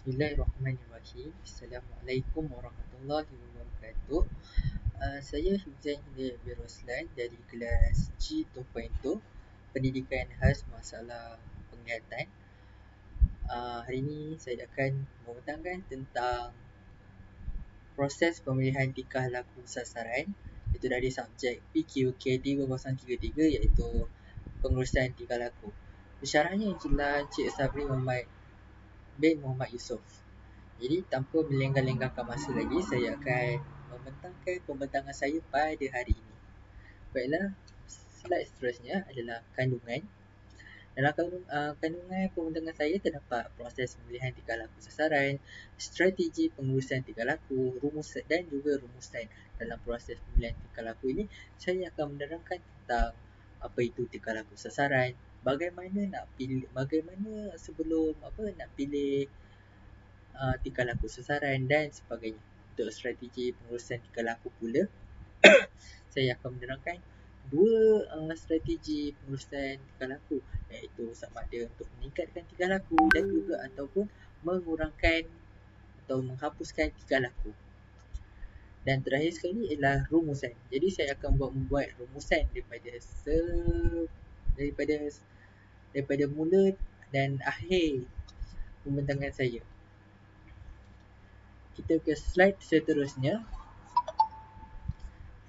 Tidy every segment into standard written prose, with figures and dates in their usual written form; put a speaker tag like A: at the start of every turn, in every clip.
A: Bismillahirrahmanirrahim. Assalamualaikum warahmatullahi wabarakatuh. Saya Hifzan Hidayat bin Roslan dari kelas G2.2 Pendidikan Khas Masalah Penglihatan. Hari ini saya akan membentangkan tentang proses pemilihan tingkah laku sasaran, itu dari subjek PQK 3033, iaitu pengurusan tingkah laku. Pensyarahnya ialah Encik Sabri Muhammad bin Muhammad Yusof. Jadi tanpa melenggang-lenggangkan masa lagi, saya akan membentangkan pembentangan saya pada hari ini. Baiklah, slide seterusnya adalah kandungan. Dalam kandungan pembentangan saya terdapat proses pemilihan tingkah laku sasaran, strategi pengurusan tingkah laku, rumus dan juga rumusan. Dalam proses pemilihan tingkah laku ini, saya akan menerangkan tentang apa itu tingkah laku sasaran, bagaimana sebelum nak pilih tingkah laku sasaran dan sebagainya. Untuk strategi pengurusan tingkah laku pula, saya akan menerangkan dua strategi pengurusan tingkah laku, iaitu sama ada untuk meningkatkan tingkah laku dan juga ataupun mengurangkan atau menghapuskan tingkah laku. Dan terakhir sekali ialah rumusan. Jadi saya akan membuat rumusan daripada mula dan akhir pembentangan saya. Kita ke slide seterusnya.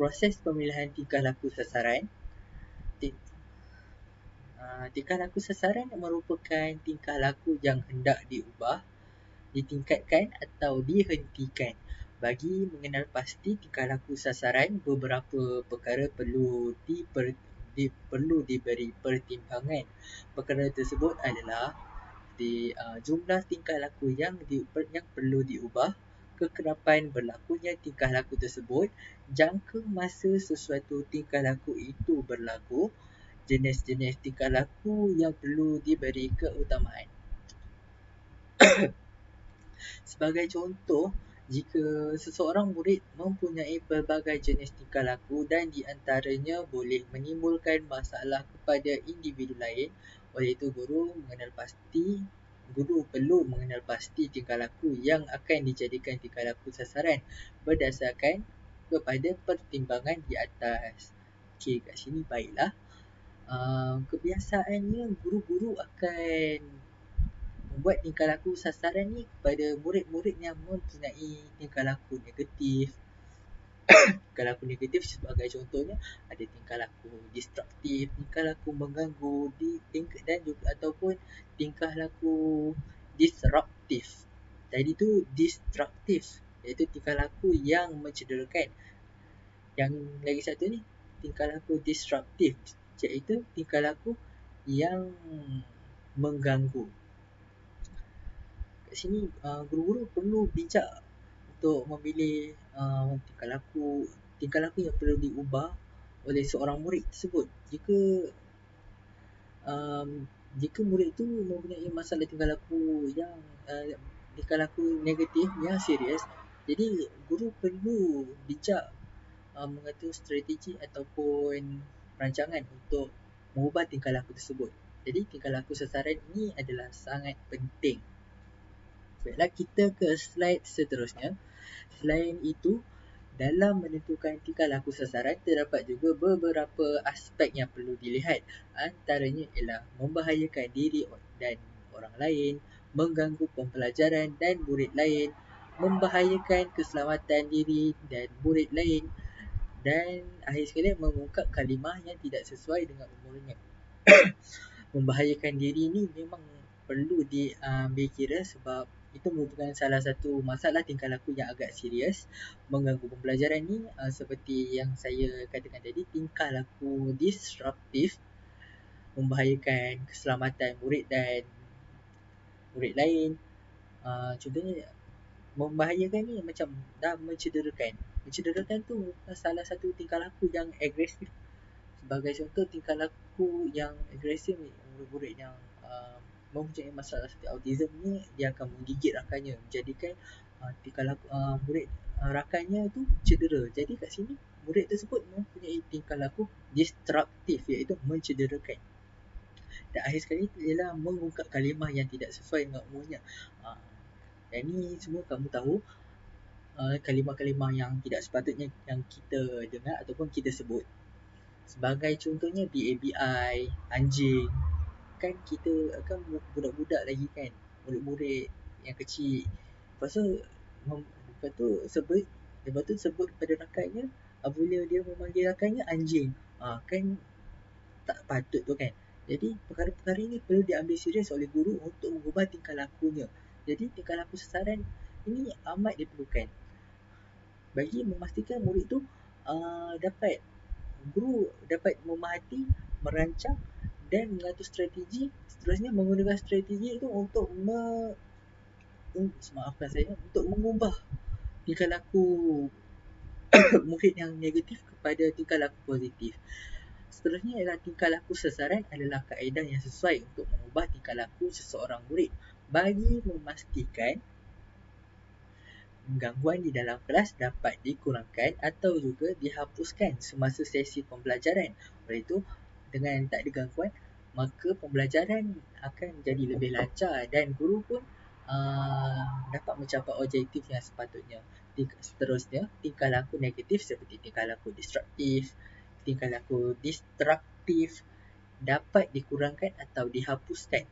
A: Proses pemilihan tingkah laku sasaran. Tingkah laku sasaran merupakan tingkah laku yang hendak diubah, ditingkatkan atau dihentikan. Bagi mengenal pasti tingkah laku sasaran, beberapa perkara perlu diberi pertimbangan. Perkara tersebut adalah jumlah tingkah laku yang perlu diubah, kekerapan berlakunya tingkah laku tersebut, jangka masa sesuatu tingkah laku itu berlaku, jenis-jenis tingkah laku yang perlu diberi keutamaan. Sebagai contoh, jika seseorang murid mempunyai pelbagai jenis tingkah laku dan di antaranya boleh menimbulkan masalah kepada individu lain, oleh itu guru perlu mengenal pasti tingkah laku yang akan dijadikan tingkah laku sasaran berdasarkan kepada pertimbangan di atas. Okey, kat sini baiklah. Kebiasaannya guru-guru akan membuat tingkah laku sasaran ni kepada murid-murid yang mempunyai tingkah laku negatif. Tingkah laku negatif sebagai contohnya ada tingkah laku destruktif, tingkah laku mengganggu dan juga ataupun tingkah laku disruptif. Tadi tu destruktif, iaitu tingkah laku yang mencederakan. Yang lagi satu ni tingkah laku disruptif, iaitu tingkah laku yang mengganggu. Kat sini guru-guru perlu bijak untuk memilih tingkah laku yang perlu diubah oleh seorang murid tersebut. Jika murid itu mempunyai masalah tingkah laku negatif yang serius, jadi guru perlu bijak mengatur strategi ataupun rancangan untuk mengubah tingkah laku tersebut. Jadi tingkah laku sasaran ini adalah sangat penting. Baiklah, kita ke slide seterusnya. Selain itu, dalam menentukan tingkah laku sasaran, terdapat juga beberapa aspek yang perlu dilihat. Antaranya ialah membahayakan diri dan orang lain, mengganggu pembelajaran dan murid lain, membahayakan keselamatan diri dan murid lain, dan akhir sekali mengungkap kalimah yang tidak sesuai dengan umurnya. Membahayakan diri ni memang perlu diambil kira sebab itu merupakan salah satu masalah tingkah laku yang agak serius. Mengganggu pembelajaran ni seperti yang saya katakan tadi, tingkah laku disruptif, membahayakan keselamatan murid dan murid lain. Contohnya membahayakan ni macam dah mencederakan. Mencederakan tu salah satu tingkah laku yang agresif. Sebagai contoh, tingkah laku yang agresif ni, murid-murid yang mempunyai masalah seperti autism ni, dia akan menggigit rakannya, menjadikan tingkah laku murid rakannya tu cedera. Jadi kat sini murid tersebut mempunyai tingkah laku destruktif, iaitu mencederakan. Dan akhir sekali ialah mengungkap kalimah yang tidak sesuai dengan umurnya. Dan ni semua kamu tahu kalimah-kalimah yang tidak sepatutnya yang kita dengar ataupun kita sebut. Sebagai contohnya BABI, anjing. Kan kita kan budak-budak lagi kan, murid-murid yang kecil. Lepas tu sebut pada rakannya, apabila dia memanggil rakannya anjing. Kan tak patut tu kan. Jadi perkara-perkara ini perlu diambil serius oleh guru untuk mengubah tingkah lakunya. Jadi tingkah laku sasaran ini amat diperlukan bagi memastikan murid tu guru dapat memahati, merancang dan mengatur strategi, seterusnya menggunakan strategi itu untuk untuk mengubah tingkah laku murid yang negatif kepada tingkah laku positif. Seterusnya ialah tingkah laku sasaran adalah kaedah yang sesuai untuk mengubah tingkah laku seseorang murid bagi memastikan gangguan di dalam kelas dapat dikurangkan atau juga dihapuskan semasa sesi pembelajaran. Oleh itu, dengan tak ada gangguan, maka pembelajaran akan jadi lebih lancar dan guru pun dapat mencapai objektif yang sepatutnya. Seterusnya, tingkah laku negatif seperti tingkah laku destruktif, tingkah laku distraktif dapat dikurangkan atau dihapuskan.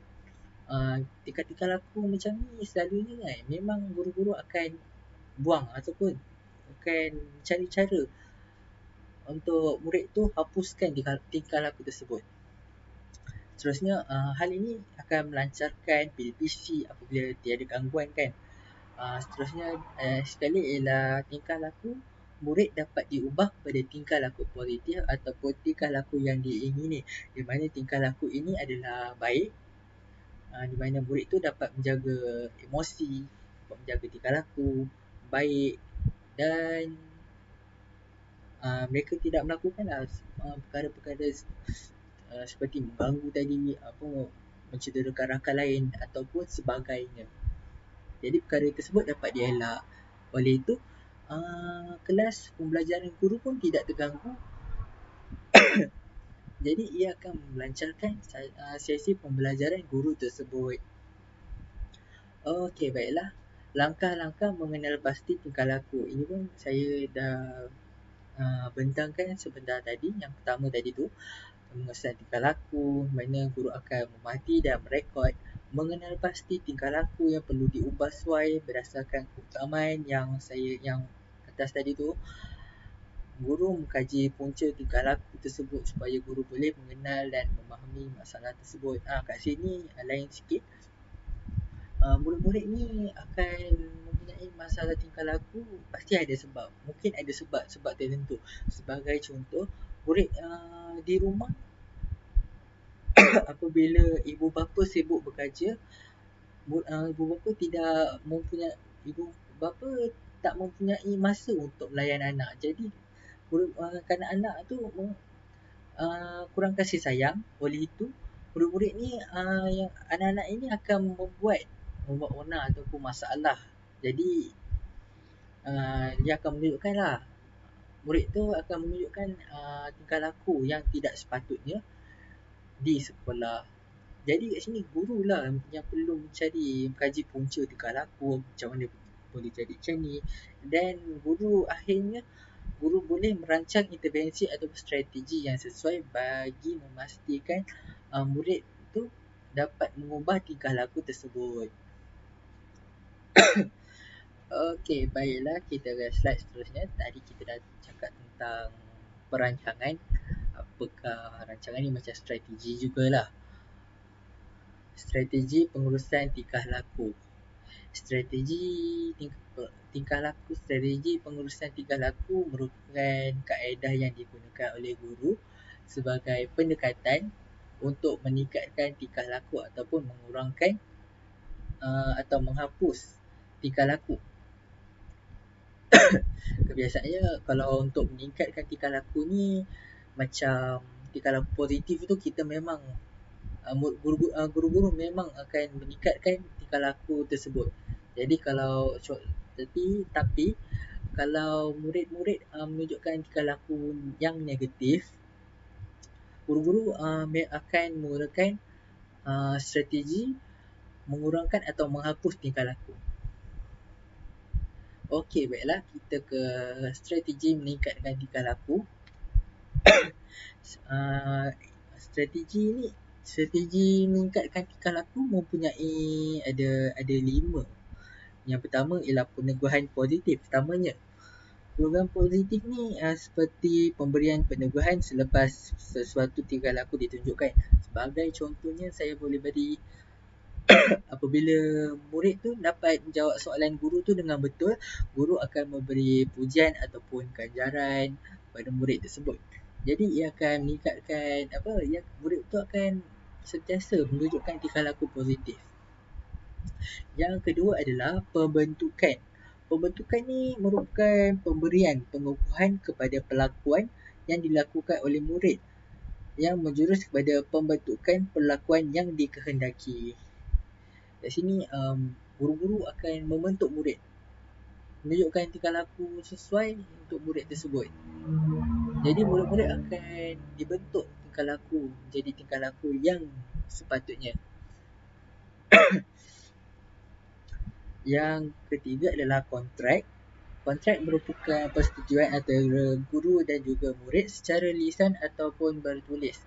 A: Tingkah-tingkah laku macam ni selalunya kan, memang guru-guru akan buang ataupun akan cari cara untuk murid tu hapuskan tingkah laku tersebut. Seterusnya, hal ini akan melancarkan PDPC apabila tiada gangguan kan. Seterusnya sekali ialah tingkah laku murid dapat diubah kepada tingkah laku positif ataupun tingkah laku yang diingini, di mana tingkah laku ini adalah baik, di mana murid tu dapat menjaga emosi, dapat menjaga tingkah laku baik dan mereka tidak melakukan perkara-perkara seperti mengganggu tadi, mencederakan rakan lain ataupun sebagainya. Jadi perkara tersebut dapat dielak. Oleh itu, kelas pembelajaran guru pun tidak terganggu. Jadi ia akan melancarkan sesi pembelajaran guru tersebut. Okey, baiklah. Langkah-langkah mengenal pasti tingkah laku. Ini pun saya dah bentangkan sebentar tadi. Yang pertama tadi tu, mengenal tingkah laku, mana guru akan memahati dan merekod, mengenal pasti tingkah laku yang perlu diubah sesuai berdasarkan keutamaan yang atas tadi tu. Guru mengkaji punca tingkah laku tersebut supaya guru boleh mengenal dan memahami masalah tersebut. Kat sini lain sikit. Murid-murid ni akan mempunyai masalah tingkah laku, pasti ada sebab. Mungkin ada sebab tertentu. Sebagai contoh, murid di rumah apabila ibu bapa sibuk bekerja, ibu bapa tak mempunyai masa untuk melayan anak. Jadi kanak-anak tu kurang kasih sayang. Oleh itu, murid-murid ni yang anak-anak ini akan membuat onar ataupun masalah. Jadi dia akan menunjukkanlah, murid tu akan menunjukkan tingkah laku yang tidak sepatutnya di sekolah. Jadi kat sini guru lah yang perlu mengkaji punca tingkah laku, macam mana boleh jadi macam ni. Dan akhirnya guru boleh merancang intervensi atau strategi yang sesuai bagi memastikan murid tu dapat mengubah tingkah laku tersebut. Okey, baiklah, kita ke slide seterusnya. Tadi kita dah cakap tentang perancangan. Apakah rancangan ni macam strategi jugalah. Strategi pengurusan tingkah laku. Strategi pengurusan tingkah laku merupakan kaedah yang digunakan oleh guru sebagai pendekatan untuk meningkatkan tingkah laku ataupun mengurangkan atau menghapus tingkah laku. Kebiasaannya kalau untuk meningkatkan tingkah laku ni, macam tingkah laku positif tu, kita memang guru-guru memang akan meningkatkan tingkah laku tersebut. Jadi tapi kalau murid-murid menunjukkan tingkah laku yang negatif, guru-guru akan menggunakan strategi mengurangkan atau menghapus tingkah laku. Okey, baiklah, kita ke strategi meningkatkan tingkah laku. Uh, strategi meningkatkan tingkah laku mempunyai ada 5. Yang pertama ialah peneguhan positif. Pertamanya, program positif ni seperti pemberian peneguhan selepas sesuatu tingkah laku ditunjukkan. Sebagai contohnya, saya boleh beri apabila murid tu dapat menjawab soalan guru tu dengan betul, guru akan memberi pujian ataupun ganjaran pada murid tersebut. Jadi ia akan meningkatkan murid tu akan sentiasa menunjukkan tingkah laku positif. Yang kedua adalah pembentukan. Pembentukan ni merupakan pemberian pengukuhan kepada perlakuan yang dilakukan oleh murid yang menjurus kepada pembentukan perlakuan yang dikehendaki. Kat sini guru-guru akan membentuk murid, menunjukkan tingkah laku sesuai untuk murid tersebut. Jadi murid-murid akan dibentuk tingkah laku menjadi tingkah laku yang sepatutnya. Yang ketiga adalah kontrak. Kontrak merupakan persetujuan antara guru dan juga murid secara lisan ataupun bertulis.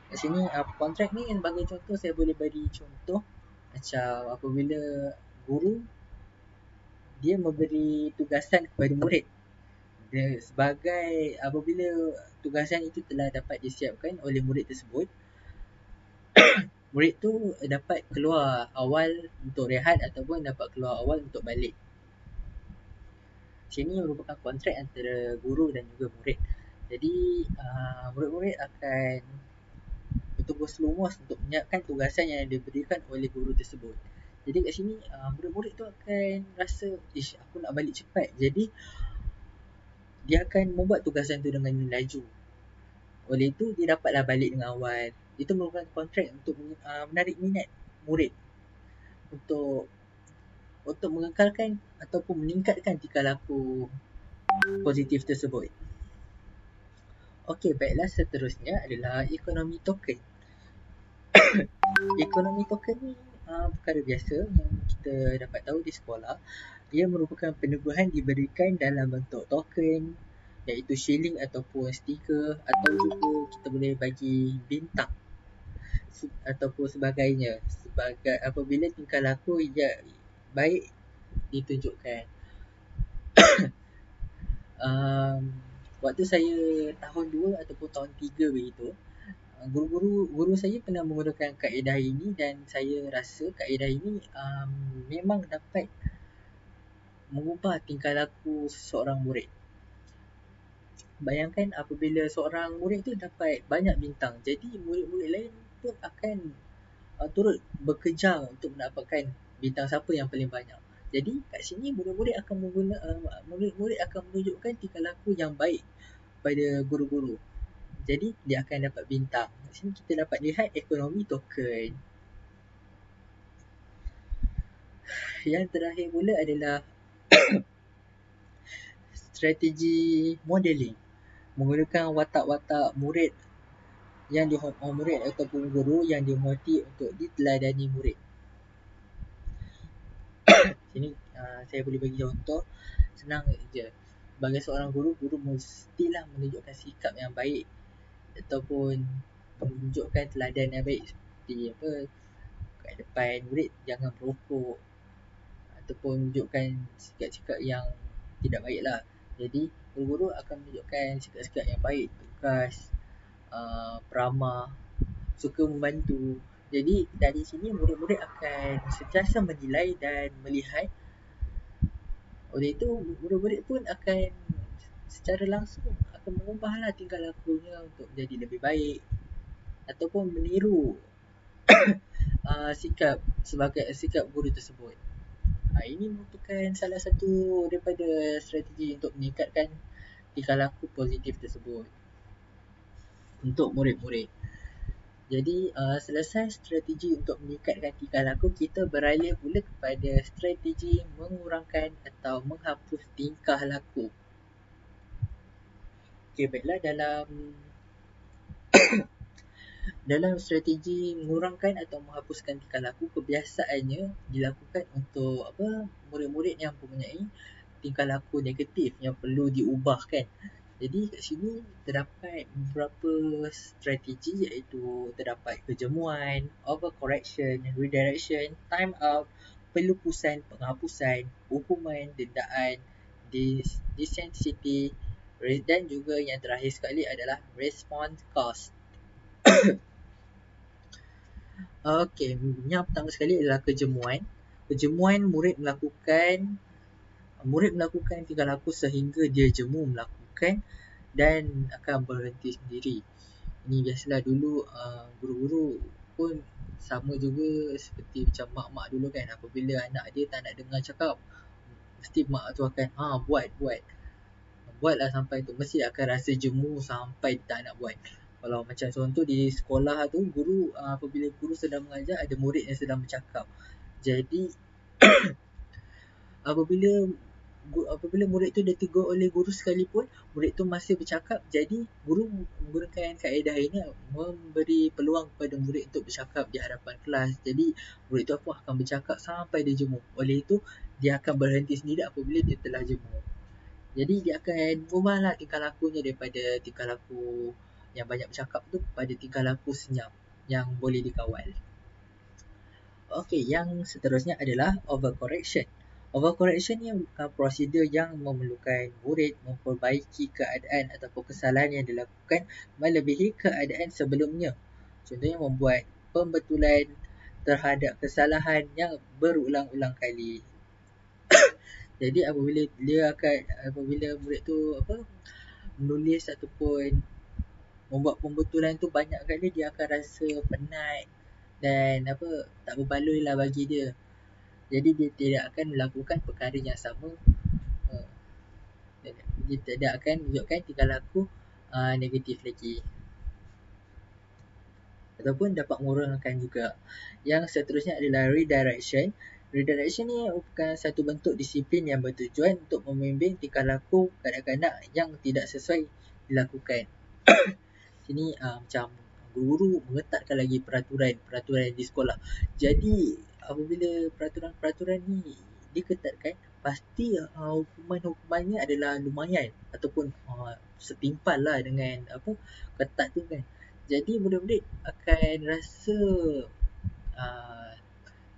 A: Kat sini kontrak ni sebagai contoh, saya boleh bagi contoh macam apabila guru dia memberi tugasan kepada murid. Dia sebagai apabila tugasan itu telah dapat disiapkan oleh murid tersebut, murid tu dapat keluar awal untuk rehat ataupun dapat keluar awal untuk balik. Sini merupakan kontrak antara guru dan juga murid. Jadi murid-murid akan bertugas lumus untuk menyiapkan tugasan yang diberikan oleh guru tersebut. Jadi kat sini murid-murid tu akan rasa, aku nak balik cepat. Jadi dia akan membuat tugasan tu dengan laju. Oleh itu dia dapatlah balik dengan awal. Itu merupakan kontrak untuk menarik minat murid untuk mengekalkan ataupun meningkatkan tingkah laku positif tersebut. Okey, baiklah, seterusnya adalah ekonomi token. Ekonomi token ni perkara biasa yang kita dapat tahu di sekolah. Ia merupakan peneguhan diberikan dalam bentuk token, iaitu shilling ataupun stiker, atau juga kita boleh bagi bintang ataupun sebagainya sebagai apabila tingkah laku ia baik ditunjukkan. Waktu saya tahun 2 ataupun tahun 3 begitu, guru saya pernah menggunakan kaedah ini dan saya rasa kaedah ini memang dapat mengubah tingkah laku seorang murid. Bayangkan apabila seorang murid tu dapat banyak bintang, jadi murid-murid lain pun akan turut bekerja untuk mendapatkan bintang siapa yang paling banyak. Jadi kat sini murid-murid akan menunjukkan tingkah laku yang baik pada guru-guru. Jadi dia akan dapat bintang. Kat sini kita dapat lihat ekonomi token. Yang terakhir pula adalah strategi modeling. Menggunakan watak-watak murid murid ataupun guru yang dihormati untuk diteladani murid. Sini saya boleh bagi contoh senang je. Sebagai seorang guru mestilah menunjukkan sikap yang baik ataupun menunjukkan teladan yang baik, seperti kat depan murid jangan merokok ataupun menunjukkan sikap-sikap yang tidak baiklah. Jadi guru-guru akan menunjukkan sikap-sikap yang baik, tegas, peramah, suka membantu. Jadi dari sini murid-murid akan sentiasa menilai dan melihat. Oleh itu murid-murid pun akan secara langsung akan mengubahlah tingkah lakunya untuk menjadi lebih baik ataupun meniru sikap guru tersebut. Ini merupakan salah satu daripada strategi untuk meningkatkan tingkah laku positif tersebut untuk murid-murid. Jadi selesai strategi untuk meningkatkan tingkah laku, kita beralih pula kepada strategi mengurangkan atau menghapus tingkah laku. Okey, baiklah, dalam strategi mengurangkan atau menghapuskan tingkah laku, kebiasaannya dilakukan untuk murid-murid yang mempunyai tingkah laku negatif yang perlu diubahkan. Jadi kat sini terdapat beberapa strategi, iaitu terdapat kejemuan, overcorrection, redirection, time out, pelupusan, penghapusan, hukuman, dendaan, desensity, dan juga yang terakhir sekali adalah response cost. Okey, yang pertama sekali adalah kejemuan. Kejemuan murid melakukan tingkah laku sehingga dia jemu melakukan dan akan berhenti sendiri. Ini biasalah dulu guru-guru pun sama juga seperti macam mak-mak dulu kan, apabila anak dia tak nak dengar cakap, mesti mak tu akan buatlah sampai tu, mesti akan rasa jemu sampai tak nak buat. Kalau macam contoh di sekolah tu, guru apabila guru sedang mengajar, ada murid yang sedang bercakap. Jadi apabila murid tu ditegur oleh guru sekalipun, murid tu masih bercakap, jadi guru menggunakan kaedah ini memberi peluang kepada murid untuk bercakap di hadapan kelas. Jadi murid tu pun akan bercakap sampai dia jemu. Oleh itu, dia akan berhenti sendiri apabila dia telah jemu. Jadi dia akan ubahlah tingkah lakunya daripada tingkah laku yang banyak bercakap tu pada tingkah laku senyap yang boleh dikawal. Okey, yang seterusnya adalah overcorrection. Overcorrection ni prosedur yang memerlukan murid memperbaiki keadaan ataupun kesalahan yang dilakukan melebihi keadaan sebelumnya. Contohnya membuat pembetulan terhadap kesalahan yang berulang-ulang kali. Jadi apabila murid tu menulis ataupun membuat pembetulan tu banyak kali, dia akan rasa penat dan tak berbaloi lah bagi dia. Jadi dia tidak akan melakukan perkara yang sama. Dia tidak akan menunjukkan tingkah laku negatif lagi, ataupun dapat mengurangkan juga. Yang seterusnya adalah redirection. Redirection ni merupakan satu bentuk disiplin yang bertujuan untuk membimbing tingkah laku kanak-kanak yang tidak sesuai dilakukan. Sini macam guru mengetatkan lagi peraturan di sekolah. Jadi apabila peraturan ni diketatkan, pasti hukumannya adalah lumayan ataupun setimpal lah dengan ketat tu kan. Jadi murid-murid akan rasa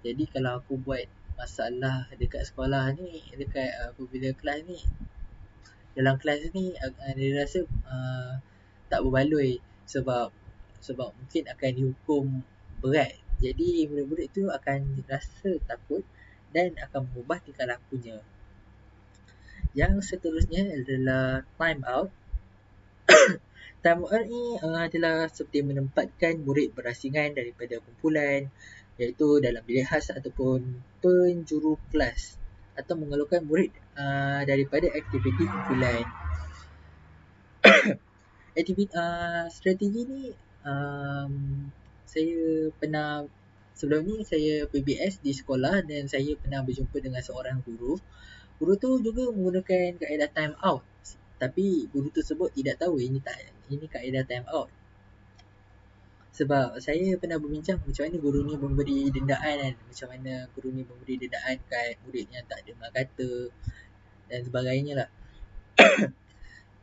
A: jadi kalau aku buat masalah dekat sekolah ni, dekat apabila kelas ni, dalam kelas ni dia rasa tak berbaloi sebab mungkin akan dihukum berat. Jadi murid-murid tu akan rasa takut dan akan mengubah tingkah lakunya. Yang seterusnya adalah time out. Time out ni adalah seperti menempatkan murid berasingan daripada kumpulan, iaitu dalam bilik khas ataupun penjuru kelas, atau mengeluarkan murid daripada aktiviti kumpulan. Strategi ni saya pernah, sebelum ni saya PBS di sekolah dan saya pernah berjumpa dengan seorang guru. Guru tu juga menggunakan kaedah time out, tapi guru tersebut tidak tahu ini kaedah time out. Sebab saya pernah berbincang macam mana guru ni memberi dendaan kan, macam mana guru ni memberi dendaan kat murid yang tak dengar kata dan sebagainya lah.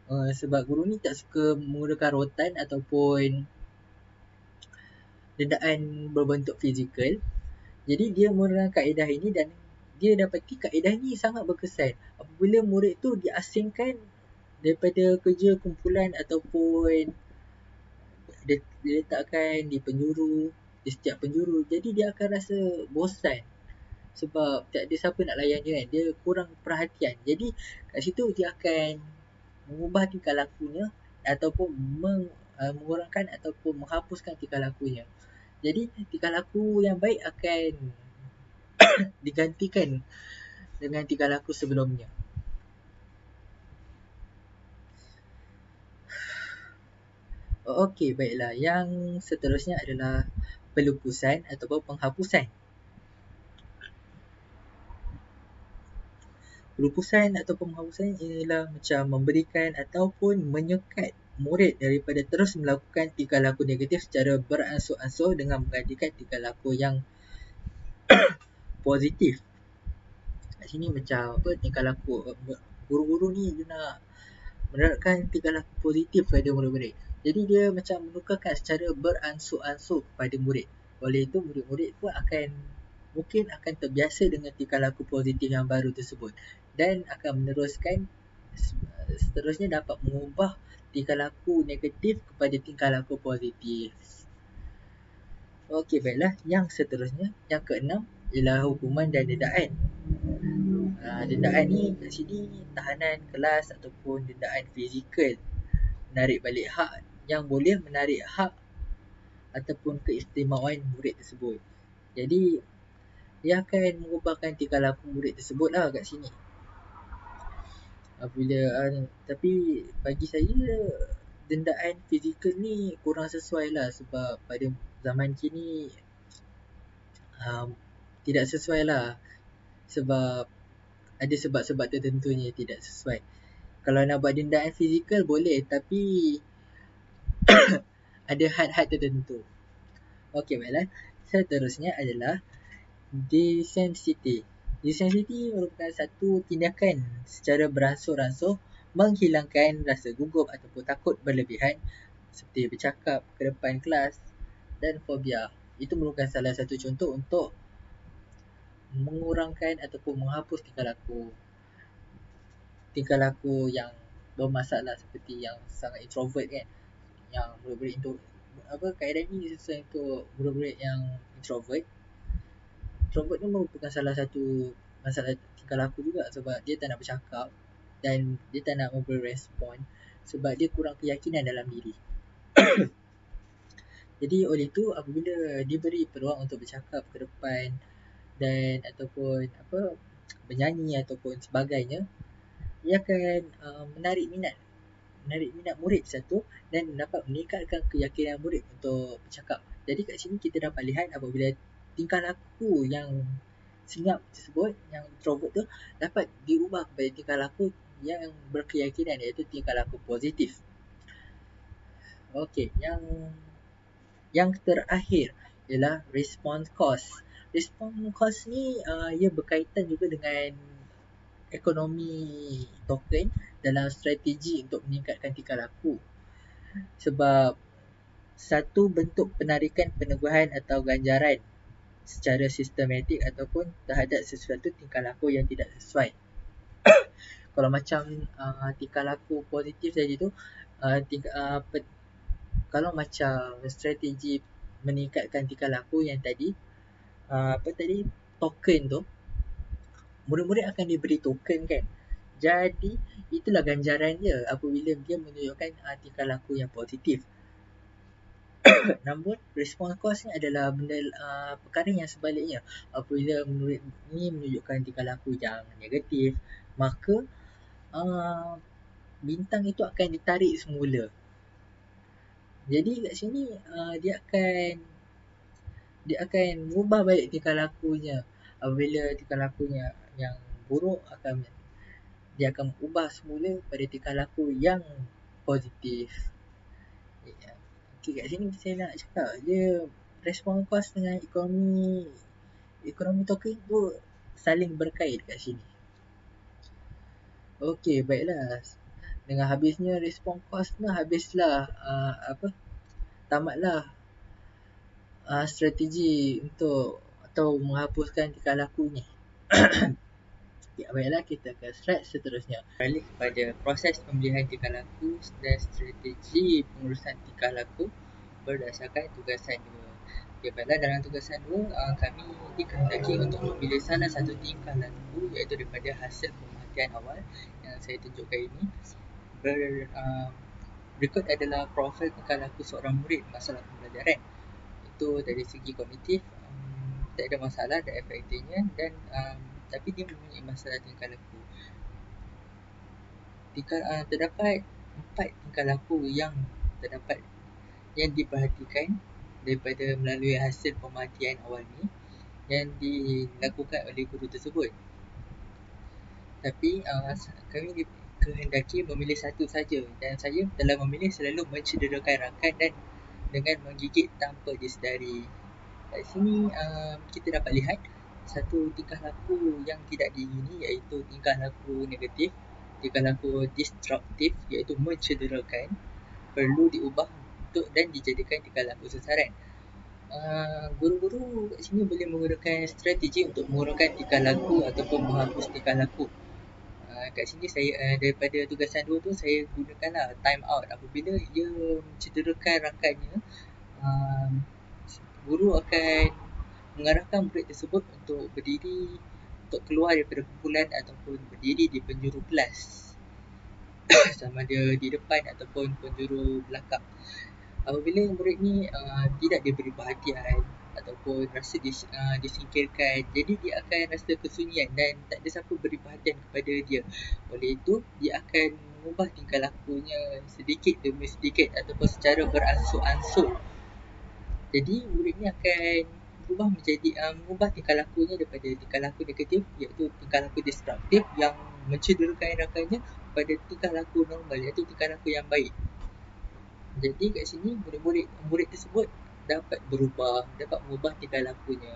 A: Sebab guru ni tak suka menggunakan rotan ataupun dendaan berbentuk fizikal. Jadi dia menggunakan kaedah ini dan dia dapati kaedah ini sangat berkesan. Apabila murid tu diasingkan daripada kerja kumpulan ataupun diletakkan di setiap penjuru, jadi dia akan rasa bosan sebab tak ada siapa nak layan dia kan. Dia kurang perhatian. Jadi kat situ dia akan mengubah tingkah lakunya ataupun mengurangkan ataupun menghapuskan tingkah lakunya. Jadi tingkah laku yang baik akan digantikan dengan tingkah laku sebelumnya. Okey, baiklah. Yang seterusnya adalah pelupusan ataupun penghapusan. Pelupusan atau penghapusan ialah macam memberikan ataupun menyekat murid daripada terus melakukan tingkah laku negatif secara beransur-ansur dengan menggantikan tingkah laku yang positif. sini macam apa, tingkah laku guru-guru ni dia nak menerapkan tingkah laku positif pada murid-murid. Jadi dia macam menukarkan secara beransur-ansur kepada murid. Oleh itu murid-murid pun mungkin akan terbiasa dengan tingkah laku positif yang baru tersebut dan akan meneruskan, seterusnya dapat mengubah tingkah laku negatif kepada tingkah laku positif. Okey, baiklah. Yang seterusnya, yang keenam ialah hukuman dan dendaan. Dendaan ni kat sini tahanan kelas ataupun dendaan fizikal, menarik balik hak, yang boleh menarik hak ataupun keistimewaan murid tersebut. Jadi dia akan mengubahkan tingkah laku murid tersebut lah kat sini. Tapi bagi saya dendaan fizikal ni kurang sesuai lah, sebab pada zaman kini tidak sesuai lah, sebab ada sebab-sebab tertentunya tidak sesuai. Kalau nak buat dendaan fizikal boleh, tapi ada had-had tertentu. Okey, baiklah. Seterusnya adalah desensity. Desensity merupakan satu tindakan secara beransur-ansur menghilangkan rasa gugup ataupun takut berlebihan seperti bercakap ke depan kelas dan fobia. Itu merupakan salah satu contoh untuk mengurangkan ataupun menghapus tingkah laku yang bermasalah, seperti yang sangat introvert kan, yang murid-murid itu kaedah ni sesuai untuk murid-murid yang introvert. Introvert ni merupakan salah satu masalah tingkah laku juga, sebab dia tak nak bercakap dan dia tak nak memberi respon sebab dia kurang keyakinan dalam diri. Jadi oleh itu apabila diberi peluang untuk bercakap ke depan dan ataupun bernyanyi ataupun sebagainya, ia akan menarik minat murid satu dan dapat meningkatkan keyakinan murid untuk bercakap. Jadi kat sini kita dapat lihat apabila tingkah laku yang senyap tersebut, yang introvert tu, dapat diubah kepada tingkah laku yang berkeyakinan, iaitu tingkah laku positif. Okey, yang terakhir ialah response cost. Response cost ni ia berkaitan juga dengan ekonomi token dalam strategi untuk meningkatkan tingkah laku. Sebab satu bentuk penarikan peneguhan atau ganjaran secara sistematik ataupun terhadap sesuatu tingkah laku yang tidak sesuai. Kalau macam tingkah laku positif tadi tu, kalau macam strategi meningkatkan tingkah laku yang tadi, token tu, murid-murid akan diberi token kan. Jadi itulah ganjaran dia apabila dia menunjukkan tingkah laku yang positif. Namun response cost ni adalah perkara yang sebaliknya. Apabila murid ni menunjukkan tingkah laku yang negatif, maka bintang itu akan ditarik semula. Jadi kat sini dia akan mengubah balik tingkah lakunya. Apabila tingkah lakunya yang buruk, dia akan ubah semula pada tingkah laku yang positif. Okay, kat sini saya nak cakap dia response cost dengan ekonomi token tu saling berkait kat sini. Okey, baiklah. Dengan habisnya response cost tu, tamatlah strategi untuk atau menghapuskan tingkah laku ni. Ya, baiklah, kita ke slide seterusnya. Balik kepada proses pemilihan tingkah laku dan strategi pengurusan tingkah laku berdasarkan tugasan 2. Okay, baiklah, dalam tugasan 2, kami dikehendaki untuk memilih salah satu tingkah laku, iaitu daripada hasil pemerhatian awal yang saya tunjukkan ini. Berikut adalah profil tingkah laku seorang murid masalah pembelajaran. Itu dari segi kognitif, tak ada masalah, ada efektifnya, dan tapi dia mempunyai masalah tingkah laku. Terdapat 4 tingkah laku yang diperhatikan daripada melalui hasil pemerhatian awal ni yang dilakukan oleh guru tersebut. Tapi kami dikehendaki memilih satu saja, dan saya dalam memilih selalu mencederakan rakan dan dengan menggigit tanpa disedari. Kat sini kita dapat lihat satu tingkah laku yang tidak diingini, iaitu tingkah laku negatif, tingkah laku destruktif, iaitu mencederakan, perlu diubah untuk dan dijadikan tingkah laku sasaran. Guru-guru kat sini boleh menggunakan strategi untuk mengurangkan tingkah laku ataupun menghapus tingkah laku. Kat sini saya daripada tugasan 2 tu saya gunakanlah time out. Apabila ia mencederakan rakannya, guru akan mengarahkan murid tersebut untuk berdiri, untuk keluar daripada kumpulan ataupun berdiri di penjuru kelas. Sama ada di depan ataupun penjuru belakang. Apabila murid ni tidak diberi perhatian ataupun rasa disingkirkan, jadi dia akan rasa kesunyian dan tak ada siapa beri perhatian kepada dia. Oleh itu, dia akan mengubah tingkah lakunya sedikit demi sedikit ataupun secara beransur-ansur. Jadi murid ni akan berubah menjadi mengubah tingkah lakunya daripada tingkah laku negatif, iaitu tingkah laku destruktif yang mencederakan rakannya, pada tingkah laku normal, iaitu tingkah laku yang baik. Jadi kat sini murid tersebut dapat berubah, dapat mengubah tingkah lakunya.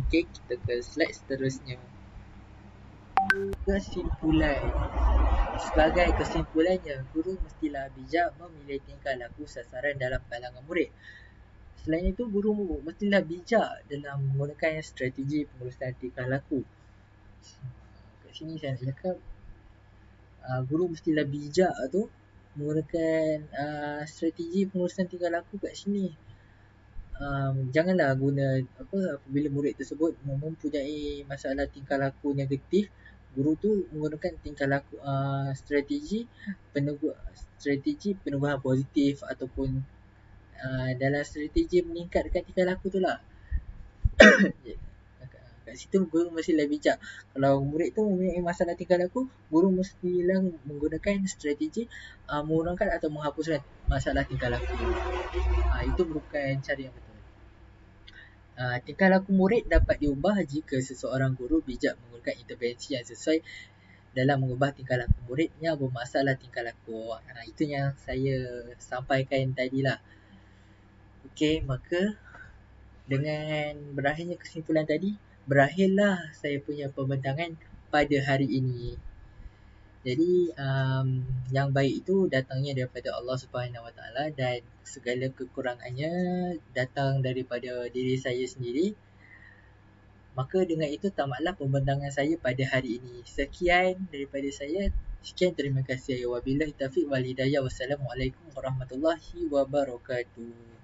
A: Okey, kita ke slide seterusnya. Kesimpulan. Sebagai kesimpulannya, guru mestilah bijak memilih tingkah laku sasaran dalam kalangan murid. Selain itu, guru mestilah bijak dalam menggunakan strategi pengurusan tingkah laku. Kat sini saya nak cakap, guru mestilah bijak tu menggunakan strategi pengurusan tingkah laku kat sini. Janganlah guna apabila murid tersebut mempunyai masalah tingkah laku negatif, guru tu menggunakan tingkah laku strategi penubuhan positif ataupun dalam strategi meningkatkan tingkah laku tu lah. Kat situ guru mestilah bijak. Kalau murid tu mempunyai masalah tingkah laku, guru mestilah menggunakan strategi mengurangkan atau menghapuskan masalah tingkah laku. Itu merupakan cara yang betul. Tingkah laku murid dapat diubah jika seseorang guru bijak menggunakan intervensi yang sesuai dalam mengubah tingkah laku murid yang bermasalah tingkah laku. Itu yang saya sampaikan tadilah. Okey, maka dengan berakhirnya kesimpulan tadi, berakhirlah saya punya pembentangan pada hari ini. Jadi yang baik itu datangnya daripada Allah Subhanahu Wa Taala dan segala kekurangannya datang daripada diri saya sendiri. Maka dengan itu tamatlah pembentangan saya pada hari ini. Sekian daripada saya. Sekian, terima kasih. Wabillahi taufiq wal hidayah. Wassalamualaikum warahmatullahi wabarakatuh.